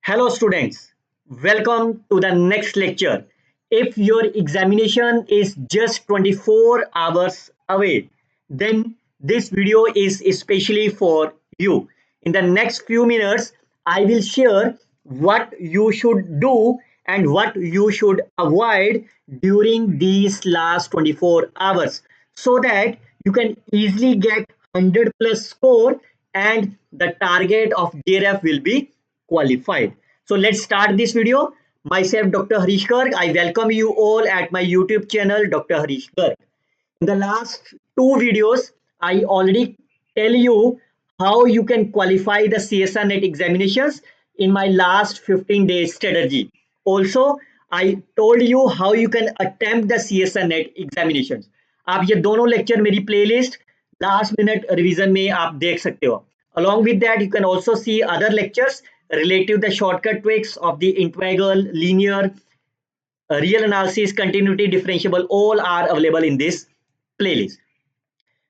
Hello students, welcome to the next lecture. If your examination is just 24 hours away, then this video is especially for you. In the next few minutes, I will share what you should do and what you should avoid during these last 24 hours so that you can easily get 100 plus score and the target of JRF will be qualified. So let's start this video. Myself, Dr. Harish Garg. I welcome you all at my YouTube channel, Dr. Harish Garg. In the last two videos, I already tell you how you can qualify the CSR net examinations in my last 15 days strategy. Also, I told you how you can attempt the CSR net examinations. आप ये दोनों lecture मेरी playlist last minute revision में आप देख सकते हो. Along with that, you can also see other lectures related to the shortcut tricks of the integral, linear, real analysis, continuity, differentiable, all are available in this playlist.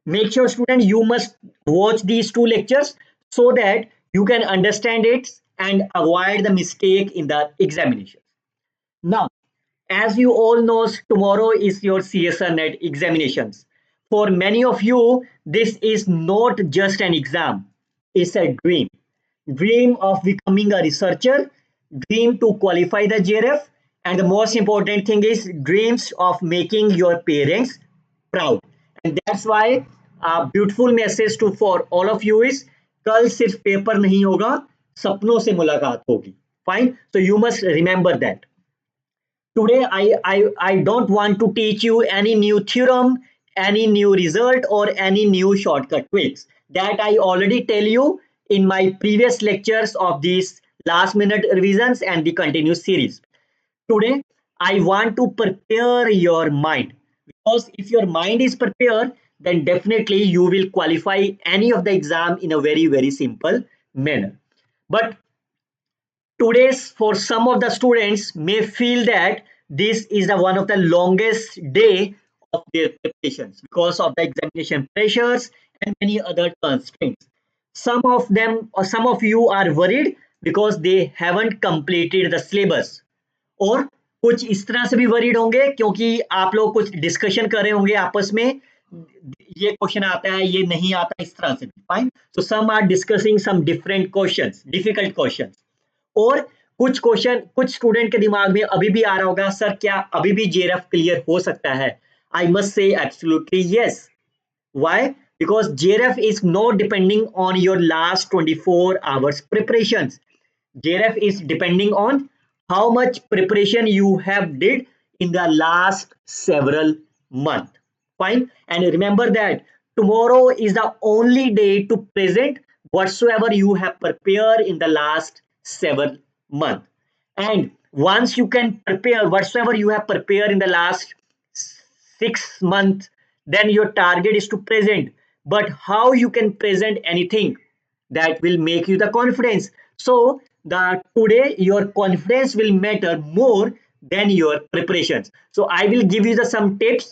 Make sure student you must watch these two lectures so that you can understand it and avoid the mistake in the examination. Now, as you all know, tomorrow is your CSR net examinations. For many of you, this is not just an exam, it's a dream. Dream of becoming a researcher, dream to qualify the JRF, and the most important thing is dreams of making your parents proud. And that's why a beautiful message to for all of you is कल सिर्फ paper नहीं होगा सपनों से मुलाकात होगी. Fine, so you must remember that. Today, I don't want to teach you any new theorem, any new result, or any new shortcut tricks. That I already tell you in my previous lectures of these last minute revisions and the continuous series. Today, I want to prepare your mind because if your mind is prepared, then definitely you will qualify any of the exam in a very, very simple manner. But today's for some of the students may feel that this is the one of the longest day of their preparations because of the examination pressures and many other constraints. Some of them or some of you are worried because they haven't completed the syllabus और कुछ इस तरह से भी worried होंगे क्योंकि आप लोग कुछ डिस्कशन कर रहे होंगे आपस में ये क्वेश्चन आता है ये नहीं आता इस तरह से fine so some are discussing some different questions difficult questions और कुछ स्टूडेंट के दिमाग में अभी भी आ रहा होगा सर क्या अभी भी जेआरएफ क्लियर हो सकता है I must say absolutely yes why because JRF is not depending on your last 24 hours preparations. JRF is depending on how much preparation you have did in the last several months. Fine. And remember that tomorrow is the only day to present whatsoever you have prepared in the last 7 months. And once you can prepare whatsoever you have prepared in the last 6 months, then your target is to present. But how you can present anything that will make you the confidence. So the today your confidence will matter more than your preparations. So I will give you the some tips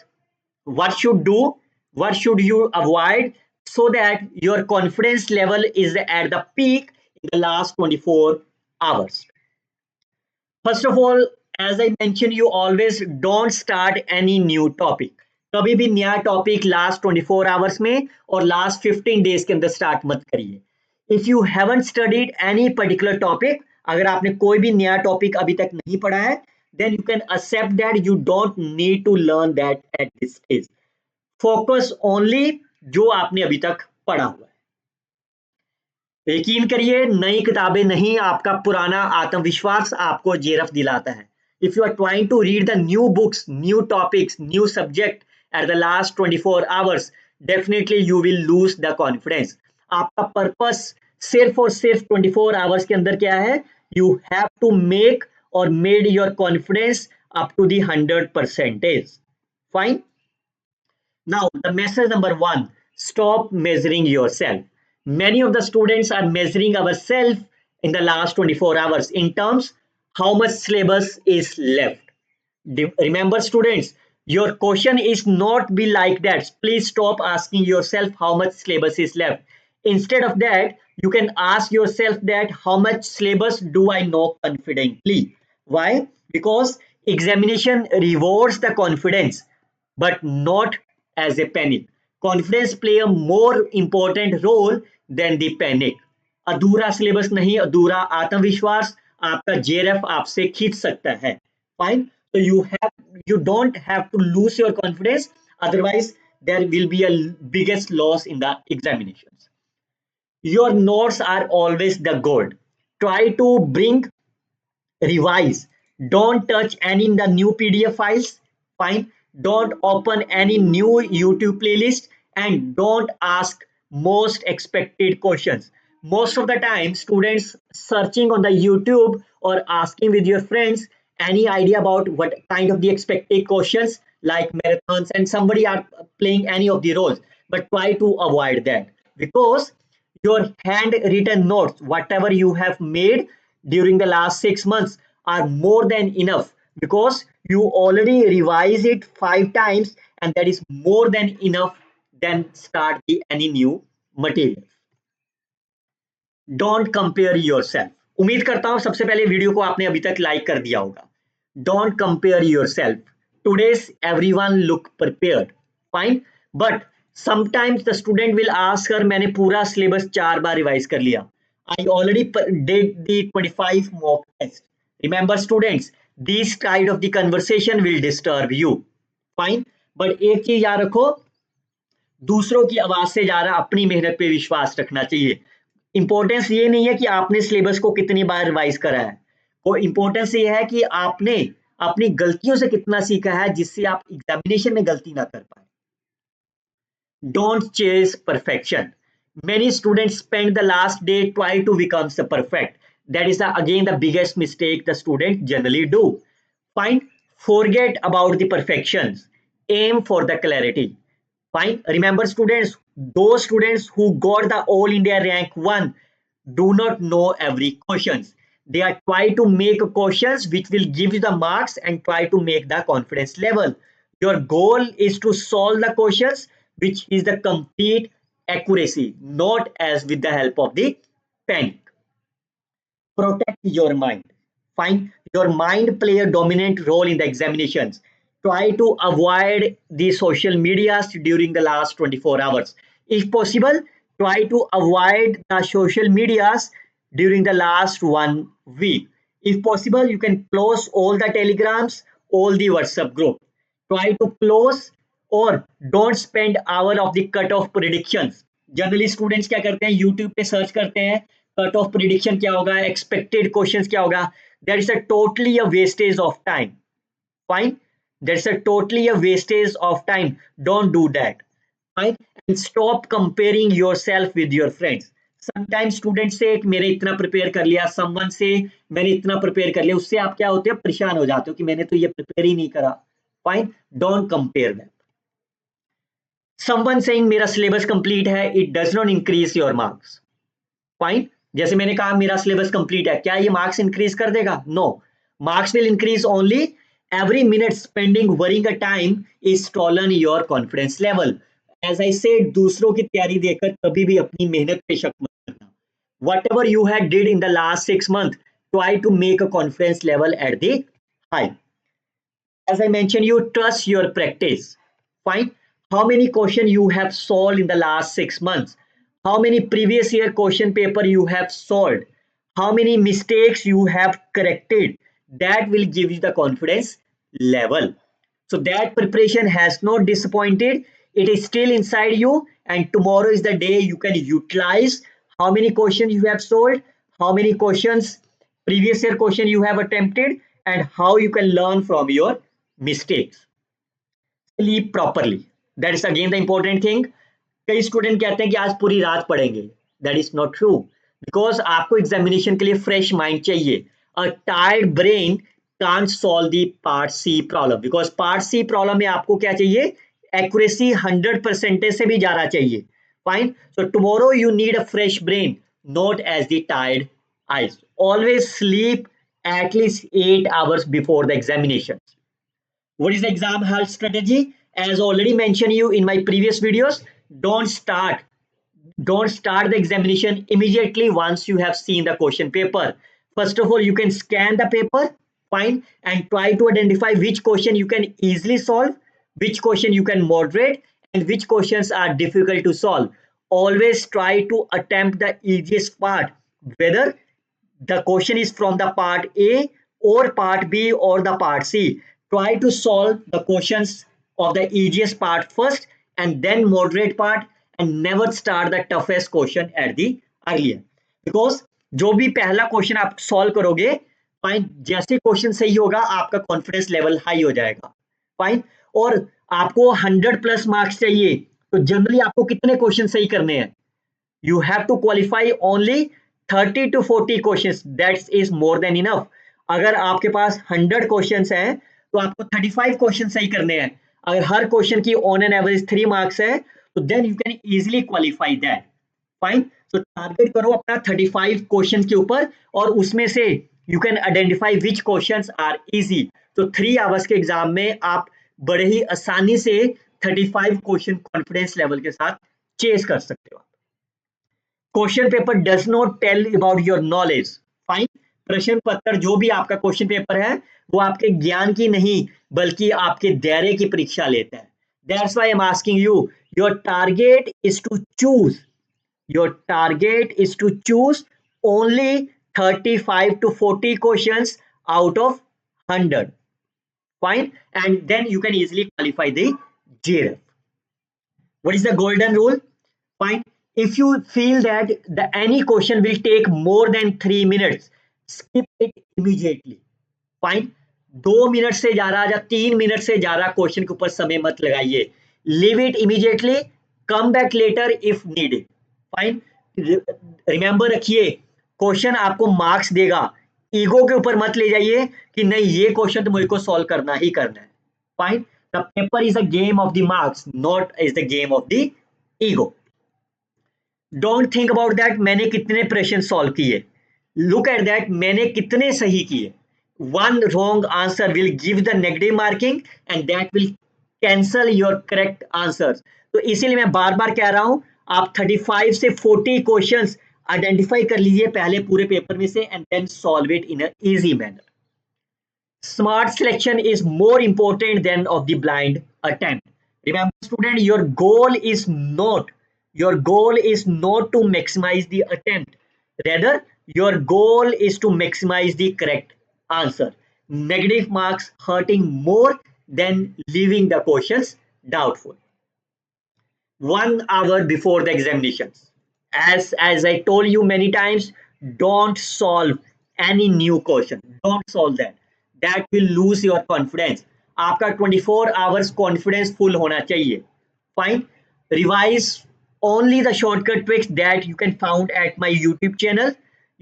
what should do, what should you avoid so that your confidence level is at the peak in the last 24 hours. First of all, as I mentioned, you always don't start any new topic. कभी भी नया topic last 24 hours में और last 15 days के अंदर start मत करिए. If you haven't studied any particular topic, अगर आपने कोई भी नया टॉपिक अभी तक नहीं पढ़ा है, then you can accept that you don't need to learn that at this stage. Focus only जो आपने अभी तक पढ़ा हुआ है. यकीन करिए नई किताबें नहीं, आपका पुराना आत्मविश्वास आपको जेरफ दिलाता है. If you are trying to read the new books, new topics, new subject at the last 24 hours, definitely you will lose the confidence. आपका पर्पस सिर्फ और सिर्फ 24 आवर्स के अंदर क्या है? You have to make or made your confidence up to the 100%. Fine. Now the message number 1: stop measuring yourself. Many of the students are measuring ourselves in the last 24 hours in terms how much syllabus is left. Remember students, your question is not be like that. Please stop asking yourself how much syllabus is left. Instead of that, you can ask yourself that how much syllabus do I know confidently? Why? Because examination rewards the confidence, but not as a panic. Confidence play a more important role than the panic. अधूरा syllabus नहीं, अधूरा आत्मविश्वास आपका JRF आपसे खींच सकता है. Fine. So you don't have to lose your confidence, otherwise there will be a biggest loss in the examinations. Your notes are always the gold. Try to bring, revise. Don't touch any the new PDF files. Fine. Don't open any new YouTube playlist, and don't ask most expected questions. Most of the time, students searching on the YouTube or asking with your friends any idea about what kind of the expected questions like marathons, and somebody are playing any of the roles. But try to avoid that, because your handwritten notes, whatever you have made during the last 6 months, are more than enough, because you already revise it 5 times, and that is more than enough. Then start any new material. Don't compare yourself. उम्मीद करता हूं सबसे पहले video को आपने अभी तक like कर दिया होगा. Don't compare yourself. Today's everyone look prepared. Fine. But sometimes the student will ask कर, मैंने पूरा सिलेबस 4 बार रिवाइज कर लिया. I already did the 25 mock tests. Remember students, this kind of the conversation will disturb you. Fine. But एक चीज याद रखो, दूसरों की आवाज से ज्यादा अपनी मेहनत पे विश्वास रखना चाहिए. इंपॉर्टेंस ये नहीं है कि आपने सिलेबस को कितनी बार रिवाइज करा है. वो इंपॉर्टेंस ये है कि आपने अपनी गलतियों से कितना सीखा है, जिससे आप एग्जामिनेशन में गलती ना कर पाए. Don't chase perfection. Many students spend the last day trying to become the perfect. That is again the biggest mistake the students generally do. Fine. Forget about the perfections. Aim for the clarity. Fine. Remember students, those students who got the All India rank 1 do not know every questions. They are trying to make questions which will give you the marks and try to make the confidence level. Your goal is to solve the questions which is the complete accuracy, not as with the help of the pen. Protect your mind. Fine. Your mind play a dominant role in the examinations. Try to avoid the social medias during the last 24 hours. If possible, try to avoid the social medias during the last 1 week. If possible, you can close all the telegrams, all the WhatsApp group. Try to close, और don't spend hour of the cut off predictions. Generally students क्या करते हैं, YouTube पे search करते हैं cut off prediction क्या होगा, expected questions क्या होगा. That is a totally a wastage of time. Fine. That's a totally a wastage of time. Don't do that. Fine. And stop comparing yourself with your friends. Sometimes student से मेरे इतना prepare कर लिया, someone से मैंने इतना prepare कर लिया, उससे आप क्या होते हैं, परेशान हो जाते हो कि मैंने तो ये प्रिपेयर ही नहीं करा. Fine. Don't compare that. Someone saying मेरा सिलेबस कंप्लीट है, it does not increase your marks. Fine. जैसे मैंने कहा मेरा सिलेबस कंप्लीट है, क्या ये मार्क्स इंक्रीज कर देगा? No. Marks will increase only every minute spending worrying a time is stolen your confidence level. As I said, दूसरों की तैयारी देखकर कभी भी अपनी मेहनत पे शक मत करना. Whatever you had did in the last 6 months, try to make a confidence level at the high. As I mentioned, you trust your practice. Fine. How many questions you have solved in the last 6 months? How many previous year question paper you have solved? How many mistakes you have corrected? That will give you the confidence level. So that preparation has not disappointed. It is still inside you, and tomorrow is the day you can utilize how many questions you have solved, how many questions previous year question you have attempted, and how you can learn from your mistakes. Sleep properly. That is again the important thing. कई student कहते हैं कि आज पूरी रात पढ़ेंगे. That is not true, because आपको examination के लिए फ्रेश माइंड चाहिए. A tired brain can't solve the part C problem, because part C problem में आपको क्या चाहिए, accuracy 100% से भी ज़्यादा चाहिए. Fine. So tomorrow you need a fresh brain, not as the tired eyes. Always sleep at least 8 hours before the examination. What is the exam hall strategy? As already mentioned you in my previous videos, don't start Don't start the examination immediately once you have seen the question paper. First of all, you can scan the paper, fine, and try to identify which question you can easily solve, which question you can moderate, and which questions are difficult to solve. Always try to attempt the easiest part, whether the question is from the part A or part B or the part C. Try to solve the questions of the easiest part first and then moderate part, and never start the toughest question at the earlier. Because जो भी पहला question आप solve करोगे, fine, जैसे question सही होगा आपका confidence level high हो जाएगा, फाइन। और आपको 100+ मार्क्स चाहिए, तो जनरली आपको कितने क्वेश्चन सही करने हैं? You have to qualify only 30 to 40 questions. That is more than enough. अगर आपके पास 100 क्वेश्चंस हैं तो आपको 35 क्वेश्चन सही करने हैं। अगर हर क्वेश्चन की ऑन एन एवरेज 3 मार्क्स है तो then you can easily qualify that, fine. तो टारगेट करो अपना 35 क्वेश्चन के ऊपर, और उसमें से you can identify which questions are easy. तो 3 आवर्स के एग्जाम में आप बड़े ही आसानी से 35 क्वेश्चन कॉन्फिडेंस लेवल के साथ चेस कर सकते हो। Question paper does not tell about your knowledge, fine. प्रश्न पत्र जो भी आपका क्वेश्चन पेपर है वो आपके ज्ञान की नहीं बल्कि आपके धैर्य की परीक्षा लेता है। That's why I am asking you, your target is to choose, your target is to choose only 35 to 40 questions out of 100, fine, and then you can easily qualify the JRF. What is the golden rule? Fine. If you feel that any question will take more than 3 minutes, skip it immediately. Fine. 2 minute से ज्यादा या 3 minute से ज्यादा question के ऊपर समय मत लगाइए. Leave it immediately. Come back later if needed. Fine. Remember रखिए, क्वेश्चन आपको मार्क्स देगा. ईगो के ऊपर मत ले जाइए कि नहीं ये क्वेश्चन तो मुझे को सॉल्व करना ही करना है. Fine. The paper is a game of the marks, not is the game of the ego. Don't think about that मैंने कितने प्रश्न सॉल्व किए. लुक एट दैट मैंने कितने सही किए. One wrong answer will give the negative marking and that will cancel your correct answers. तो इसीलिए मैं बार बार कह रहा हूं, आप 35 से 40 क्वेश्चंस आइडेंटिफाई कर लीजिए पहले पूरे पेपर में से and then solve it in a easy manner. Smart selection is more important than of the blind attempt. Remember, student, your goal is not to maximize the attempt. Rather, your goal is to maximize the correct answer. Negative marks hurting more than leaving the questions doubtful. 1 hour before the examinations. As I told you many times, don't solve any new question. Don't solve that. That will lose your confidence. आपका 24 hours confidence full होना चाहिए. Fine. Revise only the shortcut tricks that you can found at my YouTube channel.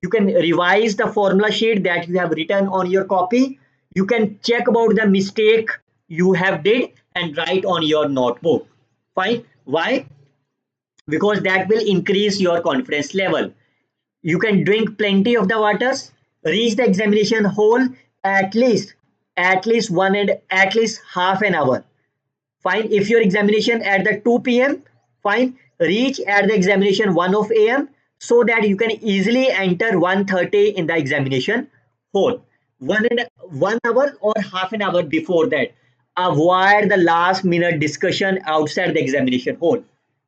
You can revise the formula sheet that you have written on your copy. You can check about the mistake you have did and write on your notebook. Fine. Why? Because that will increase your confidence level. You can drink plenty of the waters, reach the examination hall at least one and at least half an hour. Fine. If your examination at the 2 p.m., fine, reach at the examination 1 of a.m. so that you can easily enter 1:30 in the examination hall. 1 hour or half an hour before that. Avoid the last minute discussion outside the examination hall,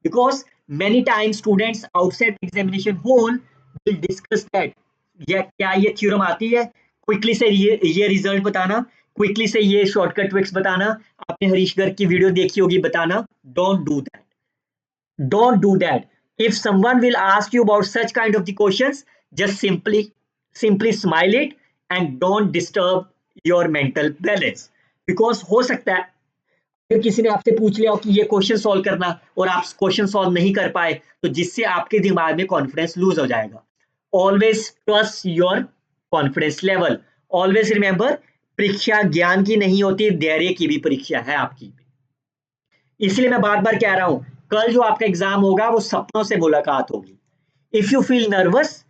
because many times students outside the examination hall will discuss that क्या ये theorem आती है, quickly से ये result बताना, quickly से ये shortcut tricks बताना, आपने हरीश गर्ग की वीडियो देखी होगी बताना. Don't do that. Don't do that. If someone will ask you about such kind of the questions, just simply smile it and don't disturb your mental balance. Because हो सकता है अगर किसी ने आपसे पूछ लिया हो कि ये क्वेश्चन सॉल्व करना और आप क्वेश्चन सॉल्व नहीं कर पाए, तो जिससे आपके दिमाग में कॉन्फिडेंस लूज हो जाएगा. Always trust your confidence level. Always remember, परीक्षा ज्ञान की नहीं होती, धैर्य की भी परीक्षा है आपकी. इसलिए मैं बार बार कह रहा हूं, कल जो आपका एग्जाम होगा वो सपनों से मुलाकात होगी. If you feel nervous,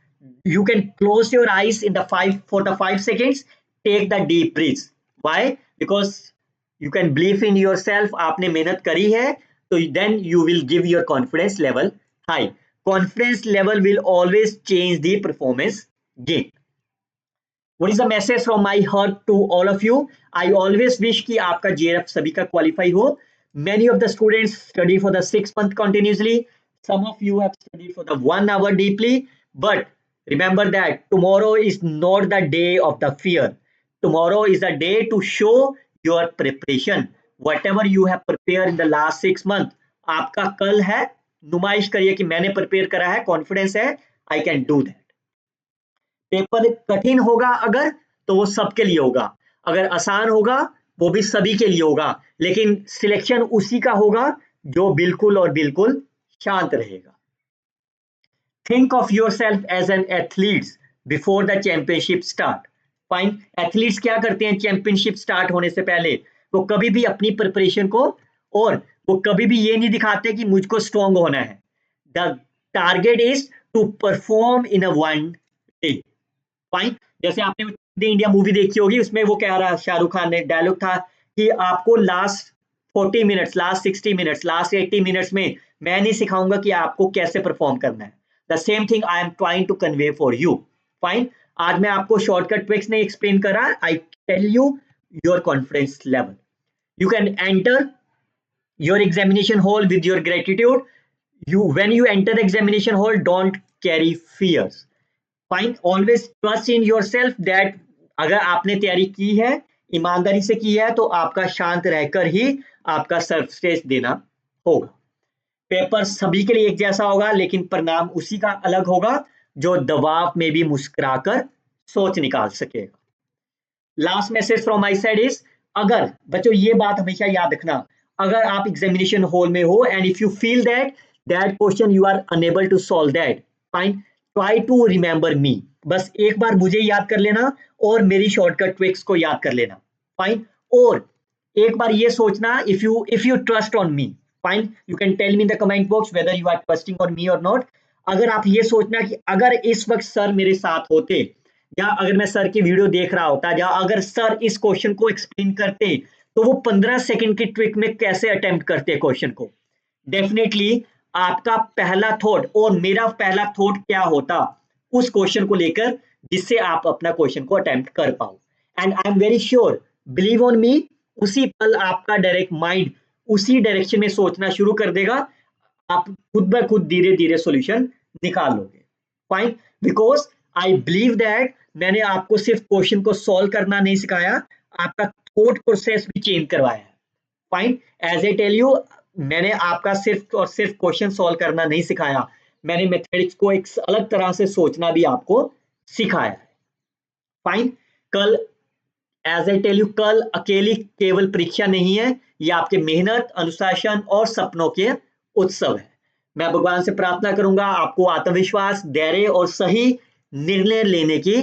you can close your eyes in the 5 seconds, take the deep breath. Why? Because you can believe in yourself. आपने मेहनत करी है तो then you will give your confidence level high. confidence level will always change the performance gain. What is the message from my heart to all of you? I always wish कि आपका JRF सभी का qualify हो. Many of the students study for the 6 month continuously. Some of you have studied for the 1 hour deeply. But remember that tomorrow is not the day of the fear. Tomorrow is the day to show your preparation. Whatever you have prepared in the last 6 months, आपका कल है, नुमाइश करिए कि मैंने prepare करा है, confidence है, I can do that. Paper कठिन होगा अगर, तो वो सबके लिए होगा. अगर आसान होगा, वो भी सभी के लिए होगा. लेकिन सिलेक्शन उसी का होगा जो बिल्कुल और बिल्कुल शांत रहेगा. Think of yourself as an athletes before the championship start. Fine. Athletes क्या करते हैं चैंपियनशिप स्टार्ट होने से पहले? वो कभी भी अपनी प्रिपरेशन को, और वो कभी भी ये नहीं दिखाते कि मुझको स्ट्रॉन्ग होना है. The target is to perform in a one day. Fine. जैसे आपने इंडिया मूवी देखी होगी, उसमें वो कह रहा, शाहरुख खान ने डायलॉग था कि आपको last 40 minutes, last 60 minutes, last 80 minutes में मैं नहीं सिखाऊंगा कि आपको कैसे परफॉर्म करना है. The same thing I am trying to convey for you. Fine. आज मैं आपको शॉर्टकट ट्रिक्स नहीं एक्सप्लेन कर रहा. I tell you your confidence level. You can enter your examination hall with your gratitude. When you enter the examination hall, don't carry fears. Fine. Always trust in yourself that अगर आपने तैयारी की है, ईमानदारी से की है, तो आपका शांत रहकर ही आपका सर्वश्रेष्ठ देना होगा. पेपर सभी के लिए एक जैसा होगा, लेकिन परिणाम उसी का अलग होगा जो दबाव में भी मुस्कुराकर सोच निकाल सकेगा. Last message from my side is, अगर बच्चों ये बात हमेशा याद रखना, अगर आप एग्जामिनेशन हॉल में हो and if you feel that question you are unable to solve that, fine, try to remember me. बस एक बार मुझे याद कर लेना और मेरी शॉर्टकट ट्रिक्स को याद कर लेना. फाइन. और एक बार ये सोचना, if you trust on me, fine, you can tell me in the comment box whether you are trusting on me और नॉट. अगर आप ये सोचना कि अगर इस वक्त सर मेरे साथ होते, या अगर मैं सर की वीडियो देख रहा होता, या अगर सर इस क्वेश्चन को एक्सप्लेन करते, तो वो 15 सेकंड की ट्रिक में कैसे अटेम्प्ट करते क्वेश्चन को. डेफिनेटली आपका पहला थॉट और मेरा पहला थॉट क्या होता उस क्वेश्चन को लेकर, जिससे आप अपना क्वेश्चन को अटेम्प्ट कर पाओ. And I am very sure, believe on me, उसी पल आपका डायरेक्ट माइंड उसी डायरेक्शन में सोचना शुरू कर देगा. आप खुद ब खुद धीरे धीरे सॉल्यूशन निकाल लोगे. Fine. Because I believe that मैंने आपको सिर्फ क्वेश्चन को सॉल्व करना नहीं सिखाया, आपका थॉट प्रोसेस भी चेंज करवाया है. Fine. As a tell you, मैंने आपका सिर्फ और सिर्फ क्वेश्चन सॉल्व करना नहीं सिखाया, मैंने मैथमेटिक्स को एक अलग तरह से सोचना भी आपको सिखाया है. फाइन. कल, एज ए टेल यू, कल अकेली केवल परीक्षा नहीं है, ये आपके मेहनत, अनुशासन और सपनों के उत्सव है. मैं भगवान से प्रार्थना करूंगा आपको आत्मविश्वास, धैर्य और सही निर्णय लेने की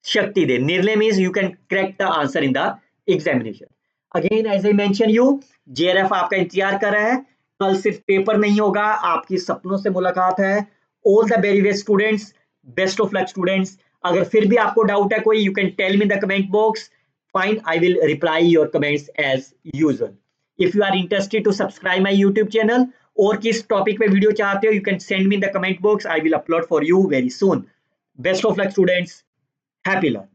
शक्ति दे. निर्णय means you can crack the answer in the examination. Again as I mention you, JRF आपका इंतजार कर रहा है. कल सिर्फ पेपर नहीं होगा, आपकी सपनों से मुलाकात है. All the very best students, best of luck students. अगर फिर भी आपको डाउट है कोई, you can tell me in the comment box. Fine, I will reply your comments as usual. If you are interested to subscribe my YouTube channel, और किस topic पे video चाहते हो, you can send me in the comment box. I will upload for you very soon. Best of luck students. Happy learning.